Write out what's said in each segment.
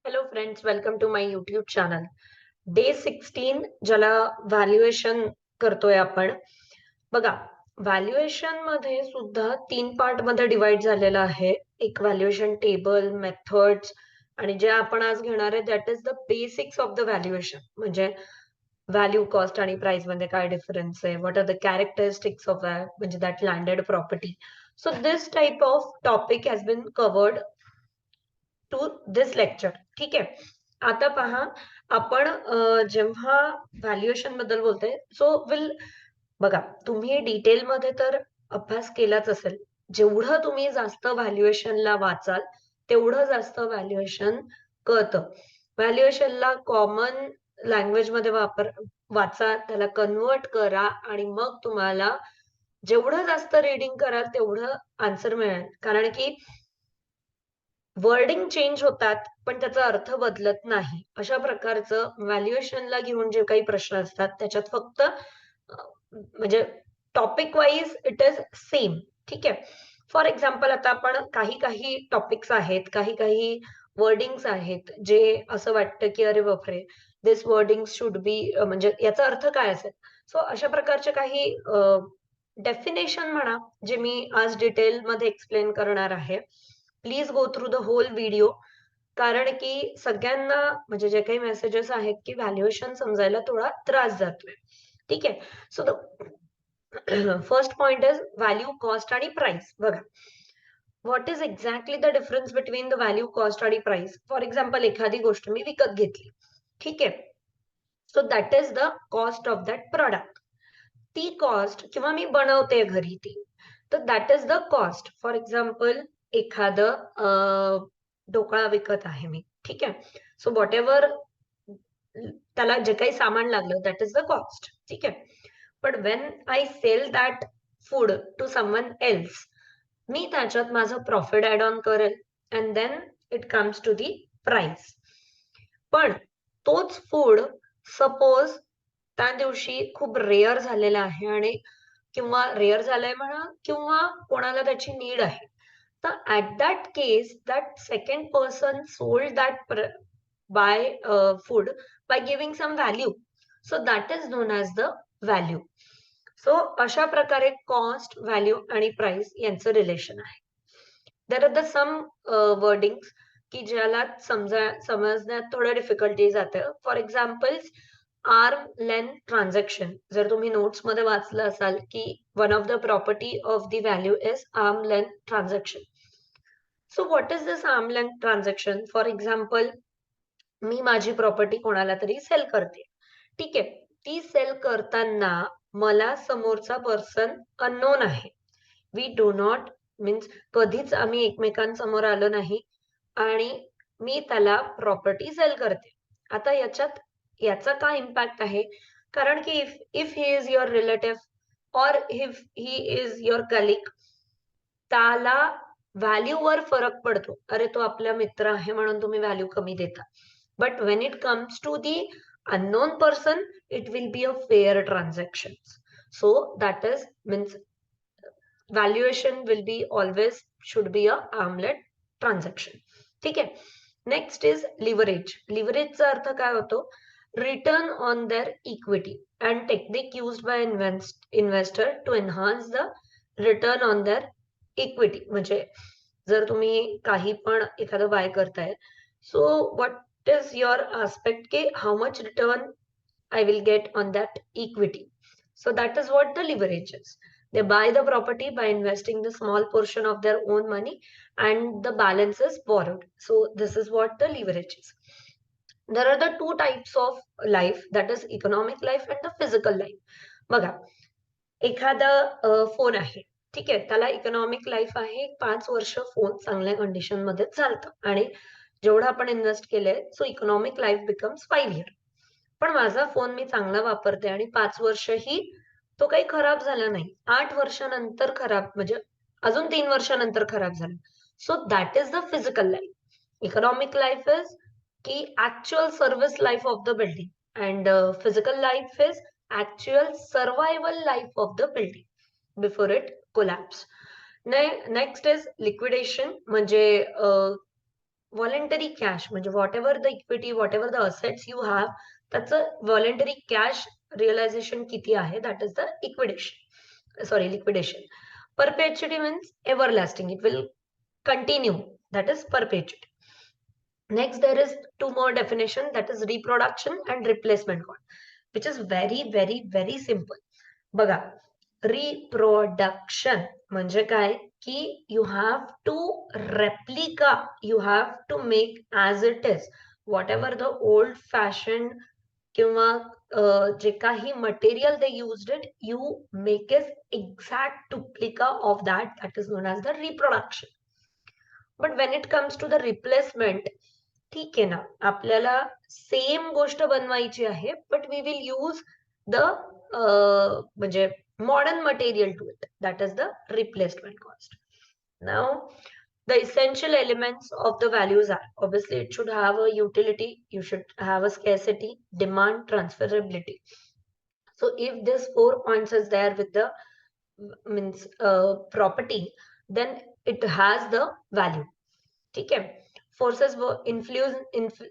Hello friends, welcome to my YouTube channel. Day 16 ज्याला valuation करतोय आपण. बघा, व्हॅल्युएशन मध्ये सुद्धा 3 पार्ट मध्ये डिवाइड झालेलं आहे. एक व्हॅल्युएशन टेबल, मेथड्स आणि जे आपण आज घेणार आहे that is the basics of the valuation. म्हणजे व्हॅल्यू, कॉस्ट आणि प्राइस मध्ये काय डिफरन्स आहे, what are the characteristics of म्हणजे that landed property. So this type of topic has been covered to this lecture. ठीक आहे. आता पहा, आपण जेव्हा व्हॅल्युएशन बद्दल बोलते सो बघा, तुम्ही डिटेल मध्ये तर अभ्यास केलाच असेल. जेवढं तुम्ही जास्त व्हॅल्युएशनला वाचाल तेवढं जास्त व्हॅल्युएशन कळतं. व्हॅल्युएशनला कॉमन लँग्वेज मध्ये वाचा, त्याला कन्वर्ट करा आणि मग तुम्हाला जेवढं जास्त रीडिंग कराल तेवढं आन्सर मिळेल. कारण की वर्डिंग चेंज होतात पण त्याचा अर्थ बदलत नाही. अशा प्रकारचं व्हॅल्युएशनला घेऊन जे काही प्रश्न असतात त्याच्यात फक्त म्हणजे topic wise it is same. ठीक आहे. फॉर एक्झाम्पल, आता आपण काही टॉपिक्स आहेत, काही वर्डिंग्स आहेत जे असं वाटतं की अरे बापरे, दिस वर्डिंग शुड बी, म्हणजे याचा अर्थ काय असेल. सो अशा प्रकारचे काही डेफिनेशन म्हणा जे मी आज डिटेल मध्ये एक्सप्लेन करणार आहे. Please go through the whole video. कारण की सगळ्यांना म्हणजे जे काही मेसेजेस आहेत की व्हॅल्युएशन समजायला थोडा त्रास जातोय. ठीक आहे. So the first point is value, cost आणि प्राइस. बघा, what is exactly the difference between the value, cost आणि प्राइस. फॉर एक्झाम्पल, एखादी गोष्ट मी विकत घेतली. ठीक आहे. So that is the cost of that product. ती कॉस्ट, किंवा मी बनवते घरी ती, तर that is the cost. For example, एखादं ढोकळा विकत आहे मी. ठीक आहे. सो व्हॉट एव्हर त्याला जे काही सामान लागलं दॅट इज द कॉस्ट. ठीक आहे. But when I sell that food to someone else, मी त्याच्यात माझं प्रॉफिट ऍड ऑन करेल and then it comes to the price. पण तोच फूड सपोज त्या दिवशी खूप रेअर झालेला आहे, आणि किंवा रेअर झालाय म्हणा, किंवा कोणाला त्याची नीड आहे, तर at that case that second person sold that by food by giving some value. So that is known as the value. So अशा प्रकारे कॉस्ट, व्हॅल्यू आणि प्राइस यांचं रिलेशन आहे. There are the some wordings की ज्याला समजण्यात थोडं difficulty जातं. For example, arm length transaction. जर तुम्ही नोट्स मध्ये वाचलं असाल की one of the property of the value is arm length transaction. So what is this arm length transaction? For example, मी माझी प्रॉपर्टी कोणाला तरी सेल करते. ठीक आहे. ती सेल करताना मला समोरचा पर्सन अननोन आहे. वी डू नॉट मीन्स कधीच आम्ही एकमेकांसमोर आलो नाही, आणि मी त्याला प्रॉपर्टी सेल करते. आता याचा काय इम्पॅक्ट आहे? कारण की if he is your relative और if he is your colleague, त्याला व्हॅल्यूवर फरक पडतो. अरे, तो आपला मित्र आहे म्हणून तुम्ही व्हॅल्यू कमी देता. But when it comes to the unknown person, it will be a fair transaction. So that is means valuation will be always should be a arm length transaction. ठीक आहे. Next is leverage. लिव्हरेजचा अर्थ काय होतो? Return on their equity and technique used by investor to enhance the return on their equity. म्हणजे जर तुम्ही काही पण एखादं बाय करताय, so what is your aspect की how much return I will get on that equity. So that is what the leverage is. They buy the property by investing the small portion of their own money and the balance is borrowed. So this is what the leverage is. There are the two types of life, that is economic life and the physical life. बघा, एखादा phone आहे. ठीक आहे. त्याला economic life आहे, 5 वर्ष phone चांगल्या condition मध्ये चालतं आणि जेवढं आपण इन्व्हेस्ट केलंय, so economic life becomes 5 year. पण माझा फोन मी चांगला वापरते आणि 5 वर्षही तो काही खराब झाला नाही. 8 वर्षानंतर खराब, म्हणजे अजून 3 वर्षानंतर खराब झाला. So that is the physical life. Economic life is की actual service life of the building, and physical life is actual survival life of the building before it collapse. Next is liquidation. म्हणजे voluntary cash म्हणजे whatever the equity, whatever the assets you have, त्याचं voluntary cash realisation किती आहे, that is the liquidation. Perpetuity means everlasting, it will continue, that is perpetuity. Next, there is two more definition, that is reproduction and replacement cost, which is very very very simple. बघा, reproduction म्हणजे काय की you have to replica, you have to make as it is whatever the old fashion किंवा जे काही material they used it, you make is exact duplicate of that is known as the reproduction. But when it comes to the replacement, ठीक आहे ना, आपल्याला same गोष्ट बनवायची आहे but we will use the म्हणजे modern material to it, that is the replacement cost. Now, the essential elements of the values are, obviously it should have a utility, you should have a scarcity, demand, transferability. So if this 4 points is there with the means property, then it has the value. ठीक आहे. Forces influence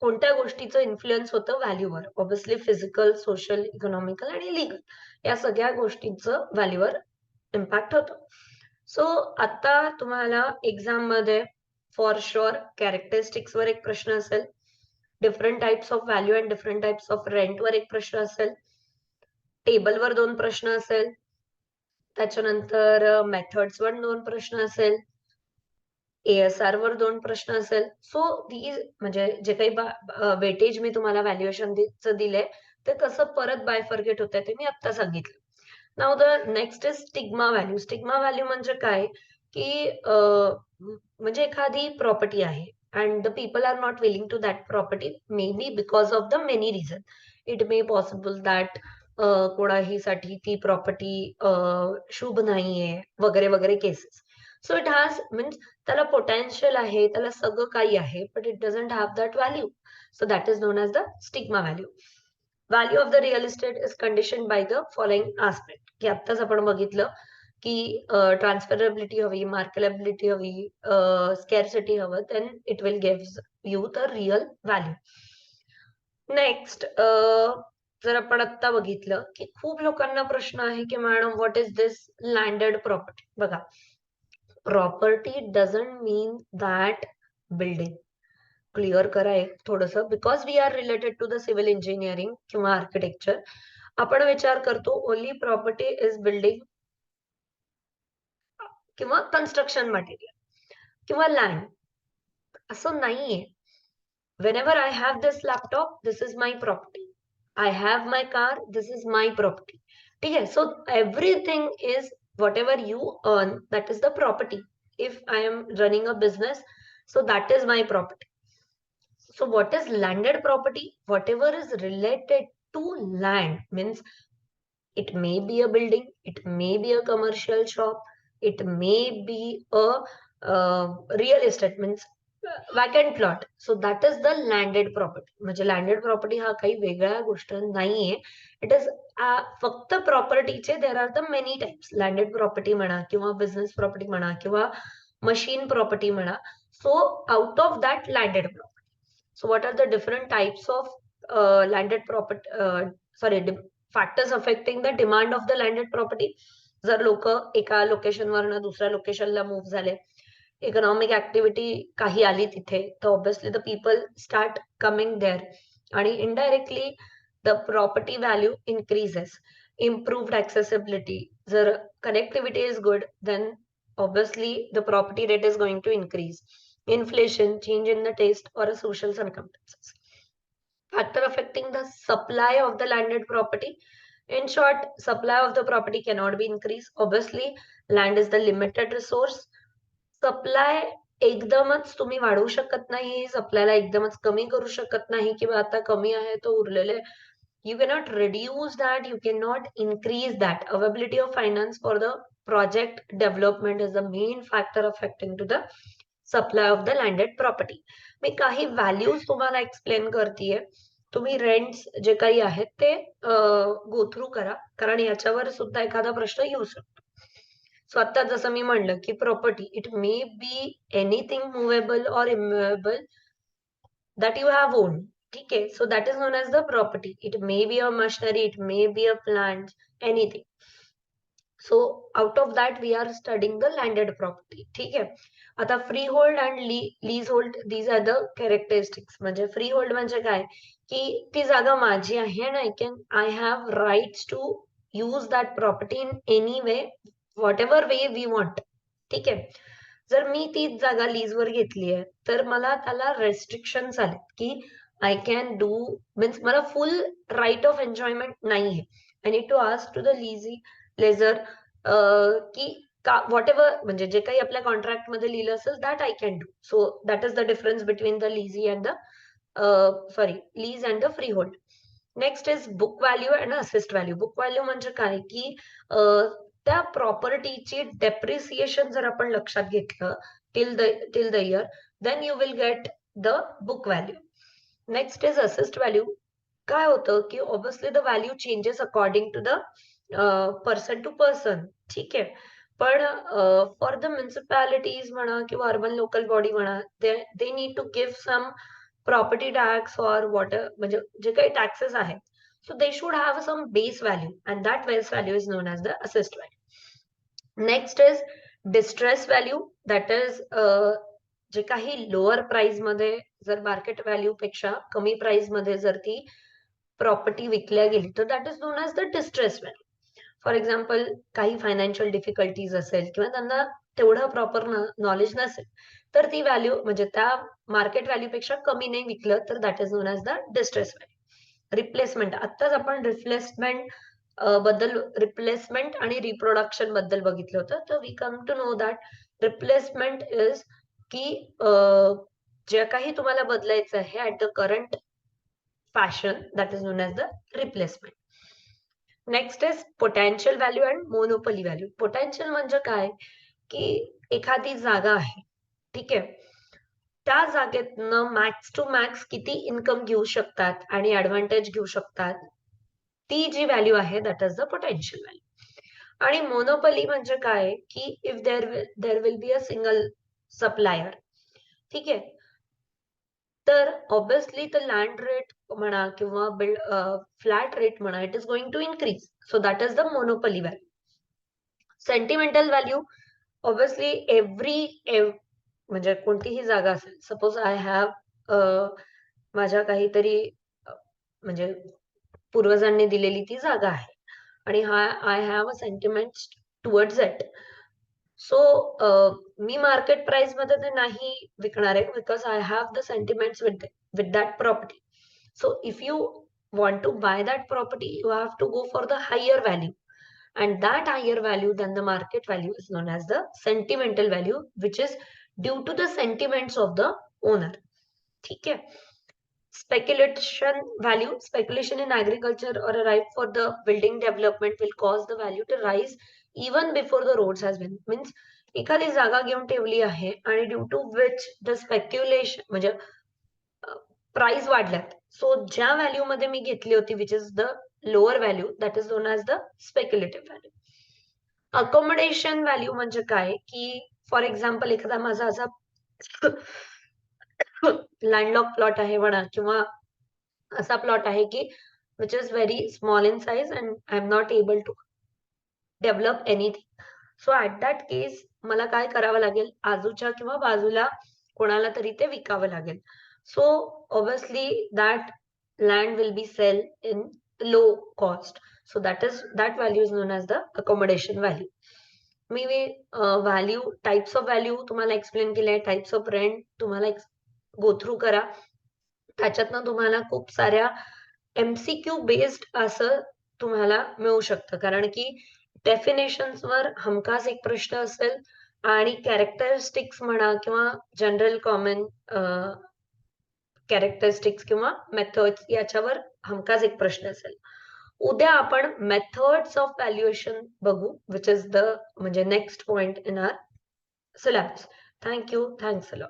कोणत्या गोष्टीचं influence होतं व्हॅल्यूवर, obviously physical, social, economical आणि legal, या सगळ्या गोष्टींचं व्हॅल्यूवर इम्पॅक्ट होतं. सो आता तुम्हाला एक्झाम मध्ये फॉर शुअर कॅरेक्टरिस्टिक्स वर एक प्रश्न असेल, different types of value and different types of rent वर एक प्रश्न असेल, टेबलवर 2 प्रश्न असेल, त्याच्यानंतर मेथड्स वर 2 प्रश्न असेल, ASR वर 2 प्रश्न असेल. सो दीज म्हणजे जे काही वेटेज मी तुम्हाला व्हॅल्युएशन दिलंय ते तसं परत बायफर्गेट होतंय, ते मी आता सांगितलं. Now the next is stigma value. Stigma value म्हणजे काय की म्हणजे एखादी प्रॉपर्टी आहे and the people are not willing to that property, maybe because of the many reasons. It may possible that कोणाहीसाठी ती प्रॉपर्टी शुभ नाहीये वगैरे वगैरे cases. So it has means त्याला पोटेन्शियल आहे, त्याला सगळं काही आहे, but it doesn't have that value. So that is known as the stigma value. Value of the real estate is condition by the following aspect, की आत्ताच आपण बघितलं की ट्रान्सफरबिलिटी हवी, मार्केलेबिलिटी हवी, स्कॅर्सिटी हवं, then it will give you the real value. Next, जर आपण आता बघितलं की खूप लोकांना प्रश्न आहे की madam what is this landed property. बघा, property doesn't mean that building. Clear करा एक थोडंसं, because we are related to the civil engineering किंवा आर्किटेक्चर. आपण विचार करतो ओनली प्रॉपर्टी इज बिल्डिंग किंवा कन्स्ट्रक्शन मटेरियल किंवा लँड, असं नाहीये. whenever I have this laptop, this is my property. I have my car, this is my property. ठीक है? So everything is whatever you earn, that is the property. If I am running a business, so that is my property. So what is landed property? Whatever is related to land, means it may be a building, it may be a commercial shop, it may be a real estate, means vacant plot. So that is the landed property. म्हणजे landed property हा काही वेगळ्या गोष्ट नाहीये. It is फक्त प्रॉपर्टीचे there are the many types. Landed property म्हणा किंवा बिझनेस प्रॉपर्टी म्हणा किंवा मशीन प्रॉपर्टी म्हणा. So out of that landed property. So what are the different types of landed property, factors affecting the demand of the landed property. जर लोक एका लोकेशनवरनं दुसऱ्या लोकेशनला मूव्ह झाले, इकॉनॉमिक ऍक्टिव्हिटी काही आली तिथे, तर obviously the people start coming there आणि indirectly the property value increases. Improved accessibility, जर connectivity is good, then obviously the property rate is going to increase. Inflation, change in the taste or a social circumstances. Factor affecting the supply of the landed property. In short, supply of the property cannot be increased. Obviously, land is the limited resource. Supply एकदमच तुम्ही वाढवू शकत नाही, सप्लायला एकदमच कमी करू शकत नाही किंवा आता कमी आहे तो उरलेले. You cannot reduce that, you cannot increase that. Availability of finance for the project development is the main factor affecting to the supply of the landed property. मी काही व्हॅल्यूज तुम्हाला एक्सप्लेन करतेय, तुम्ही रेंट्स जे काही आहेत ते गो थ्रू करा, कारण याच्यावर सुद्धा एखादा प्रश्न येऊ शकतो. सो आता जसं मी म्हणलं की property it may be anything movable और immovable that you have owned. Okay, so that is known as the property. It may be a machinery, it may be a plant, anything. So out of that we are studying the landed property. ठीक आहे. आता freehold and leasehold these are the characteristics. म्हणजे freehold म्हणजे काय की ती जागा माझी आहे आणि I have rights to use that property in any way whatever way we want. ठीक आहे. जर मी ती जागा लीजवर घेतली आहे तर मला त्याला रेस्ट्रिक्शन्स आले की आय कॅन डू मीन्स मला फुल राईट ऑफ एन्जॉयमेंट नाहीये. I need to ask to the lessor की व्हॉट एव्हर म्हणजे जे काही आपल्या कॉन्ट्रॅक्ट मध्ये लिहिलं असेल that I can do. So that is the difference between the lessee and the lease and the freehold. Next is book value and asset value. Book value म्हणजे काय की त्या प्रॉपर्टीची डेप्रिसिएशन जर आपण लक्षात घेतलं till the year then you will get the book value. Next is asset value. काय होतं की obviously the value changes according to the person to person. ठीक आहे. पण फॉर द म्युन्सिपॅलिटीज म्हणा किंवा अर्बन लोकल बॉडी म्हणा they need to give some property tax or water म्हणजे जे काही टॅक्सेस आहेत. So they should have some base value and that base value is known as the assessed value. Next is distress value. That is जे काही lower price मध्ये जर market value पेक्षा कमी प्राइस मध्ये जर ती प्रॉपर्टी विकल्या गेली तर that is known as the distress value. For example काही फायनान्शियल डिफिकल्टीज असेल किंवा त्यांना तेवढं प्रॉपर नॉलेज नसेल तर ती व्हॅल्यू म्हणजे त्या मार्केट व्हॅल्यू पेक्षा कमी नाही विकलं तर that is known as the distress value. Replacement. आत्ताच आपण रिप्लेसमेंट आणि रिप्रोडक्शन बद्दल बघितलं होतं. तर we come to know that replacement is की जे काही तुम्हाला बदलायचं आहे at the current fashion that is known as the replacement. Next is potential value and monopoly value. Potential म्हणजे काय की एखादी जागा आहे. ठीक आहे. त्या जागेतनं मॅक्स टू मॅक्स किती इन्कम घेऊ शकतात आणि ऍडव्हान्टेज घेऊ शकतात ती जी व्हॅल्यू आहे that is the potential value. आणि मोनोपोली म्हणजे काय की if there will be a single supplier. ठीक आहे. तर ऑब्विसली द लँड रेट म्हणा किंवा फ्लॅट रेट म्हणा it is going to increase. So that is the monopoly value. Sentimental value obviously म्हणजे कोणतीही जागा असेल. सपोज आय हॅव माझ्या काहीतरी म्हणजे पूर्वजांनी दिलेली ती जागा आहे आणि I have a sentiment towards it. So me market price मध्ये ते नाही विकणार आहे because I have the sentiments with that property. So if you want to buy that property you have to go for the higher value and that higher value than the market value is known as the sentimental value which is due to the sentiments of the owner. ठीक है. Speculation value. Speculation in agriculture or a right for the building development will cause the value to rise even before the roads has been means एखादी जागा घेऊन ठेवली आहे आणि due to which the speculation म्हणजे price वाढल्यात. So ज्या value मध्ये मी घेतली होती which is the lower value that is known as the speculative value. Accommodation value म्हणजे काय की फॉर एक्झाम्पल एखादा माझा असा लँडलॉक प्लॉट आहे म्हणा किंवा असा प्लॉट आहे की which is very small in size and I am not able to develop anything. So at that case मला काय करावं लागेल आजूच्या किंवा बाजूला कोणाला तरी ते विकावं लागेल. So obviously that land will be sell in low cost. So that value is known as the accommodation value. Me value types of value तुम्हाला एक्सप्लेन केले. टाइप्स ऑफ रेंट तुम्हाला गो थ्रू करा. त्याच्यातनं तुम्हाला खूप साऱ्या MCQ बेस्ड असं तुम्हाला मिळू शकतं कारण की डेफिनेशन्स वर हमखास एक प्रश्न असेल आणि कॅरेक्टरिस्टिक्स म्हणा किंवा जनरल कॉमन कॅरेक्टरिस्टिक्स किंवा मेथड्स याच्यावर हमखास एक प्रश्न असेल. उद्या आपण मेथड्स ऑफ व्हॅल्युएशन बघू विच इज द म्हणजे next point in our syllabus. Thank you. Thanks a lot.